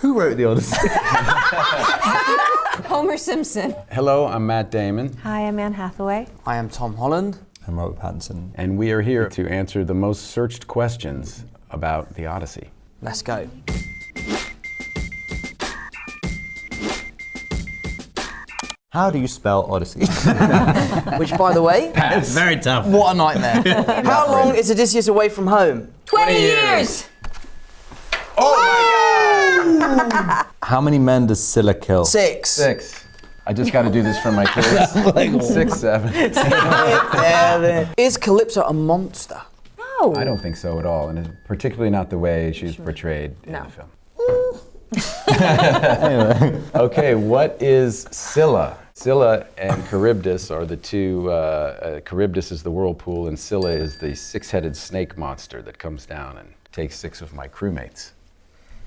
Who wrote the Odyssey? Homer Simpson. Hello, I'm Matt Damon. Hi, I'm Anne Hathaway. I am Tom Holland. I'm Robert Pattinson. And we are here to answer the most searched questions about the Odyssey. Let's go. How do you spell Odyssey? Which, by the way, It's very tough. what a nightmare. How long is Odysseus away from home? 20 years! How many men does Scylla kill? 6. 6. I just got to do this for my kids. 6, 7. Is Calypso a monster? No. I don't think so at all, and particularly not the way she's portrayed in the film. Anyway. Okay, what is Scylla? Scylla and Charybdis are the two. Charybdis is the whirlpool, and Scylla is the 6-headed snake monster that comes down and takes 6 of my crewmates.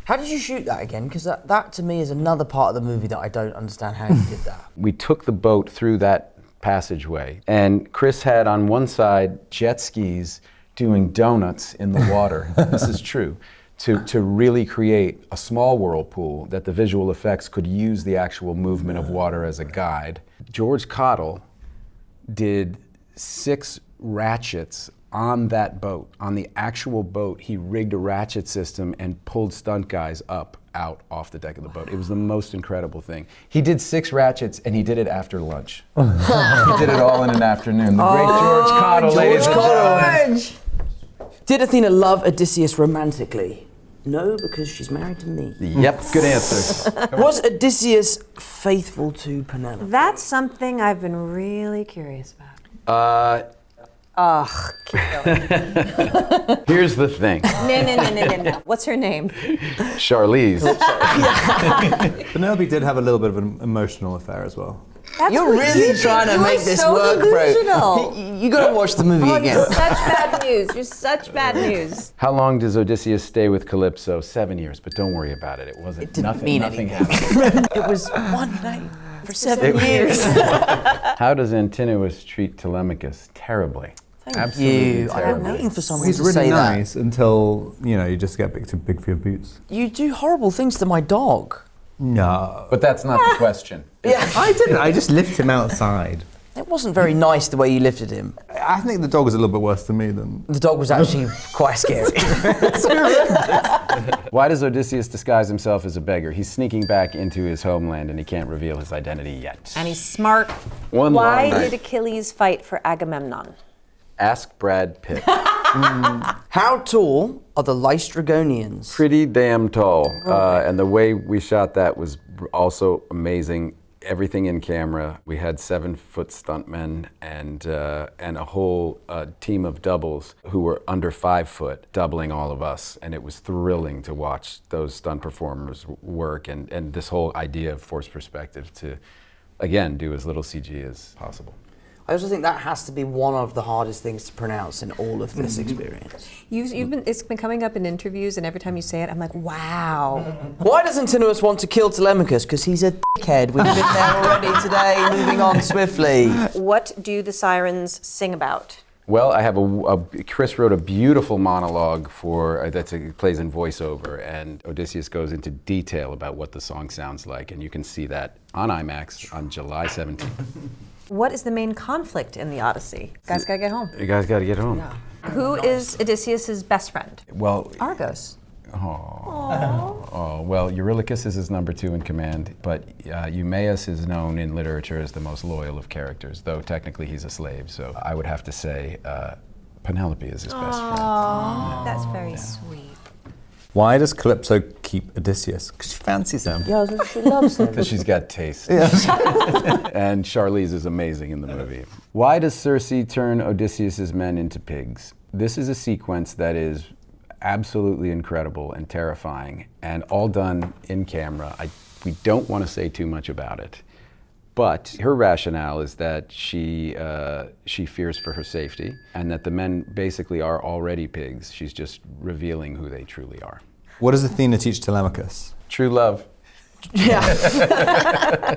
How did you shoot that again? Because that to me is another part of the movie that I don't understand how you did that. We took the boat through that passageway, and Chris had on one side jet skis doing donuts in the water. This is true. To really create a small whirlpool that the visual effects could use the actual movement of water as a guide. George Cottle did 6 ratchets on that boat. On the actual boat, he rigged a ratchet system and pulled stunt guys out off the deck of the boat. It was the most incredible thing. He did 6 ratchets, and he did it after lunch. He did it all in an afternoon. The great George Cottle, ladies and gentlemen. Did Athena love Odysseus romantically? No, because she's married to me. Yep, good answer. Was Odysseus faithful to Penelope? That's something I've been really curious about. Keep going. Here's the thing. No. What's her name? Charlize. Penelope did have a little bit of an emotional affair as well. That's You're what really you did. trying to You make are this so work, delusional. bro. You gotta watch the movie Oh, again. you're such bad news. You're such bad news. How long does Odysseus stay with Calypso? 7 years, but don't worry about it. It wasn't. It didn't nothing. mean Nothing anything. happened. It was one night for 7 years. How does Antinous treat Telemachus? Terribly. Absolutely You. I'm terribly. waiting for someone He's to really say nice until, you just get too big for your boots. that. You do horrible things to my dog. No. But that's not the question. Yeah. I didn't. I just lifted him outside. It wasn't very nice the way you lifted him. I think the dog was a little bit worse than me than... The dog was actually quite scary. Why does Odysseus disguise himself as a beggar? He's sneaking back into his homeland and he can't reveal his identity yet. And he's smart. One Why long did night. Achilles fight for Agamemnon? Ask Brad Pitt. How tall are the Lystragonians? Pretty damn tall. And the way we shot that was also amazing. Everything in camera. We had 7-foot stuntmen and a whole team of doubles who were under 5 foot, doubling all of us. And it was thrilling to watch those stunt performers work and this whole idea of forced perspective to, again, do as little CG as possible. I also think that has to be one of the hardest things to pronounce in all of this experience. It's been coming up in interviews, and every time you say it, I'm like, wow. Why does Antinous want to kill Telemachus? Because he's a dickhead. We've been there already today. Moving on swiftly. What do the sirens sing about? Well, I have Chris wrote a beautiful monologue that plays in voiceover, and Odysseus goes into detail about what the song sounds like, and you can see that on IMAX on July 17th. What is the main conflict in the Odyssey? Guys gotta get home. You guys got to get home. Who is Odysseus' best friend? Well, Argos. well, Eurylochus is his number 2 in command, but Eumaeus is known in literature as the most loyal of characters, though technically he's a slave, so I would have to say Penelope is his best friend. That's very sweet. Why does Calypso keep Odysseus? Because she fancies him. Yeah, she loves him. Because she's got taste. And Charlize is amazing in the movie. Why does Circe turn Odysseus' men into pigs? This is a sequence that is absolutely incredible and terrifying, and all done in camera. We don't want to say too much about it. But her rationale is that she fears for her safety, and that the men basically are already pigs. She's just revealing who they truly are. What does Athena teach Telemachus? True love. Yeah.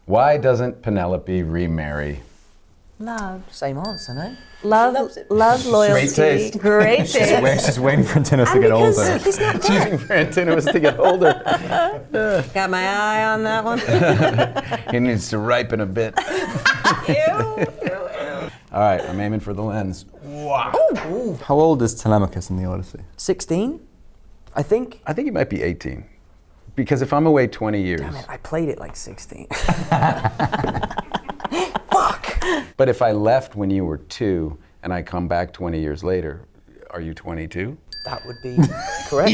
Why doesn't Penelope remarry Love. Same answer, no? Love, love, loyalty. taste. Great taste. She's waiting for Antinous to get Because older. he's not She's waiting for Antinous to get older. got my eye on that one. He needs to ripen a bit. All right, I'm aiming for the lens. Wow. How old is Telemachus in the Odyssey? 16, I think. I think he might be 18. Because if I'm away 20 years. Damn it, I played it like 16. But if I left when you were 2 and I come back 20 years later, are you 22? That would be correct.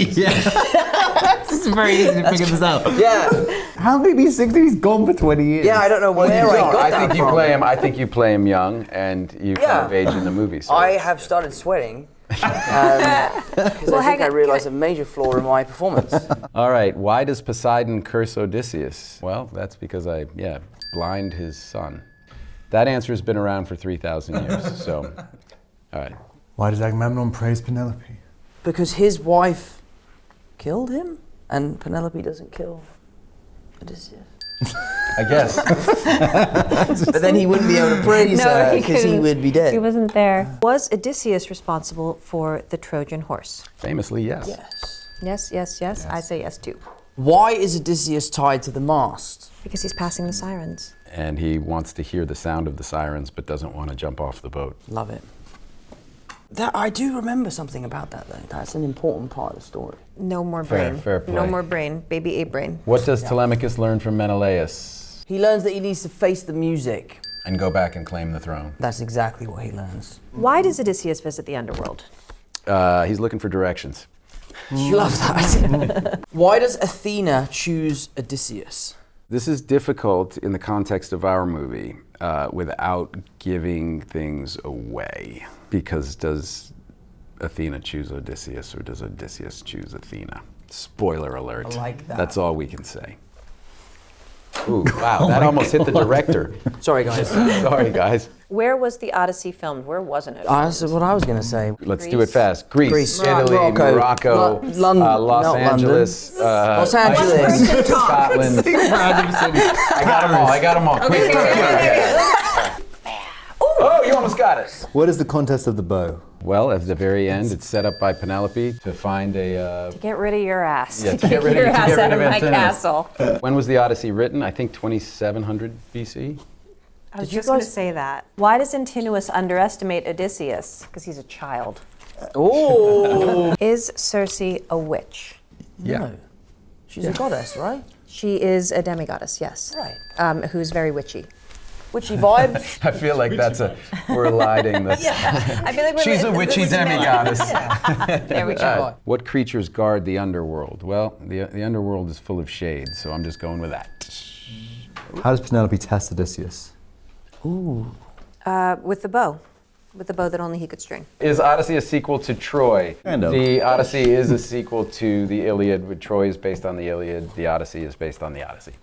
It's very easy to figure this out. Yeah. How can he be 60? He's gone for 20 years. Yeah, I don't know where I got I that think you from. play him. I think you play him young, and you come of age in the movie. So I have started sweating because I think I realised a major flaw in my performance. All right. Why does Poseidon curse Odysseus? Well, that's because I blind his son. That answer has been around for 3,000 years. So, all right. Why does Agamemnon praise Penelope? Because his wife killed him, and Penelope doesn't kill Odysseus. I guess. But then he wouldn't be able to praise her because he would be dead. He wasn't there. Was Odysseus responsible for the Trojan horse? Famously, yes. Yes. Yes. I say yes too. Why is Odysseus tied to the mast? Because he's passing the sirens. And he wants to hear the sound of the sirens, but doesn't want to jump off the boat. Love it. I do remember something about that, though. That's an important part of the story. No more brain. Fair play. No more brain. Baby ape brain. What does Telemachus learn from Menelaus? He learns that he needs to face the music. And go back and claim the throne. That's exactly what he learns. Why does Odysseus visit the underworld? He's looking for directions. Love that. Why does Athena choose Odysseus? This is difficult in the context of our movie without giving things away. Because does Athena choose Odysseus or does Odysseus choose Athena? Spoiler alert. I like that. That's all we can say. Ooh, wow, that almost hit the director. Sorry, guys. Sorry, guys. Where was the Odyssey filmed? Where wasn't it? That's what I was going to say. Let's do it fast. Greece, Greece. Italy, Morocco, London, Los not Angeles, Los Angeles. Scotland. I got them all. Quick. Oh, you almost got it. What is the contest of the bow? Well, at the very end, it's set up by Penelope to find a... To get rid of your ass. Yeah, to get your ass out of my Antinous. castle. When was the Odyssey written? I think 2700 BC. I was just going to say that. Why does Antinous underestimate Odysseus? Because he's a child. Oh. Is Circe a witch? Yeah. No. She's a goddess, right? She is a demigoddess, yes. Right. Who's very witchy. Witchy vibes. I feel like we're eliding the... I feel like She's a witchy demigoddess. There we go. What creatures guard the underworld? Well, the underworld is full of shades, so I'm just going with that. How does Penelope test Odysseus? With the bow. With the bow that only he could string. Is Odyssey a sequel to Troy? Kind of. The Odyssey is a sequel to the Iliad. Troy is based on the Iliad. The Odyssey is based on the Odyssey.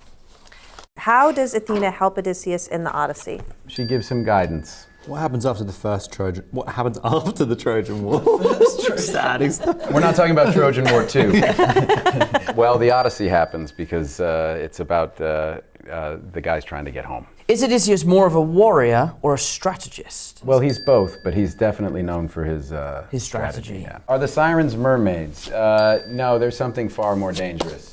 How does Athena help Odysseus in the Odyssey? She gives him guidance. What happens after the first Trojan? What happens after the Trojan War? Sad. We're not talking about Trojan War 2. Well, the Odyssey happens because it's about the guys trying to get home. Is Odysseus more of a warrior or a strategist? Well, he's both, but he's definitely known for his strategy. Yeah. Are the sirens mermaids? No, there's something far more dangerous.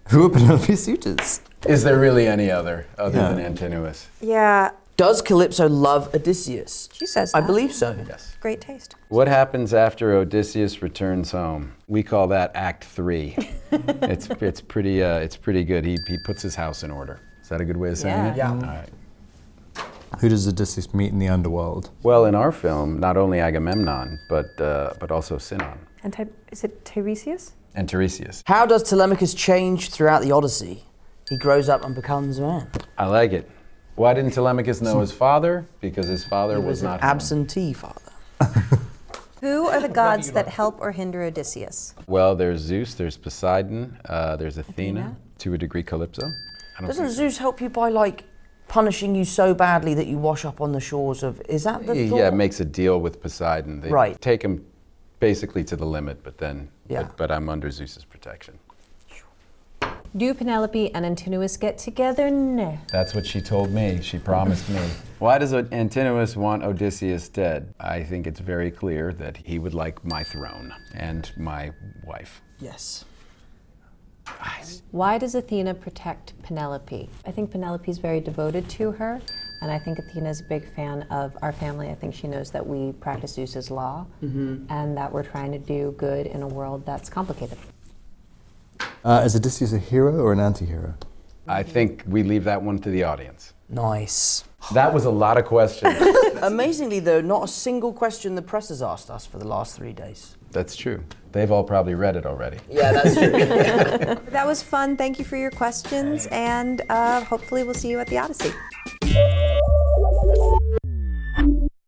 Who are Penelope's suitors? Is there really any other than Antinous? Yeah, Does Calypso love Odysseus? she says I that. believe so. Yes. Great taste. What happens after Odysseus returns home? We call that Act 3. It's pretty good. He puts his house in order. Is that a good way of saying it? Yeah. All right. Who does Odysseus meet in the underworld? Well, in our film, not only Agamemnon, but also Sinon And is it Tiresias? and Tiresias. How does Telemachus change throughout the Odyssey? He grows up and becomes a man. I like it. Why didn't Telemachus know his father? Because his father was an not home. absentee father. Who are the gods that help or hinder Odysseus? Well, there's Zeus, there's Poseidon, there's Athena, to a degree Calypso. Doesn't Zeus help you by like punishing you so badly that you wash up on the shores of? Is that the thought? Yeah, makes a deal with Poseidon. They Right. take him basically to the limit, but then, Yeah. but I'm under Zeus's protection. Do Penelope and Antinous get together? No. That's what she told me. She promised me. Why does Antinous want Odysseus dead? I think it's very clear that he would like my throne and my wife. Yes. Why does Athena protect Penelope? I think Penelope's very devoted to her, and I think Athena's a big fan of our family. I think she knows that we practice Zeus's law, and that we're trying to do good in a world that's complicated. Is Odysseus a hero or an anti-hero? I think we leave that one to the audience. Nice. That was a lot of questions. Amazingly, though, not a single question the press has asked us for the last 3 days. That's true. They've all probably read it already. Yeah, that's true. That was fun. Thank you for your questions, and hopefully we'll see you at the Odyssey.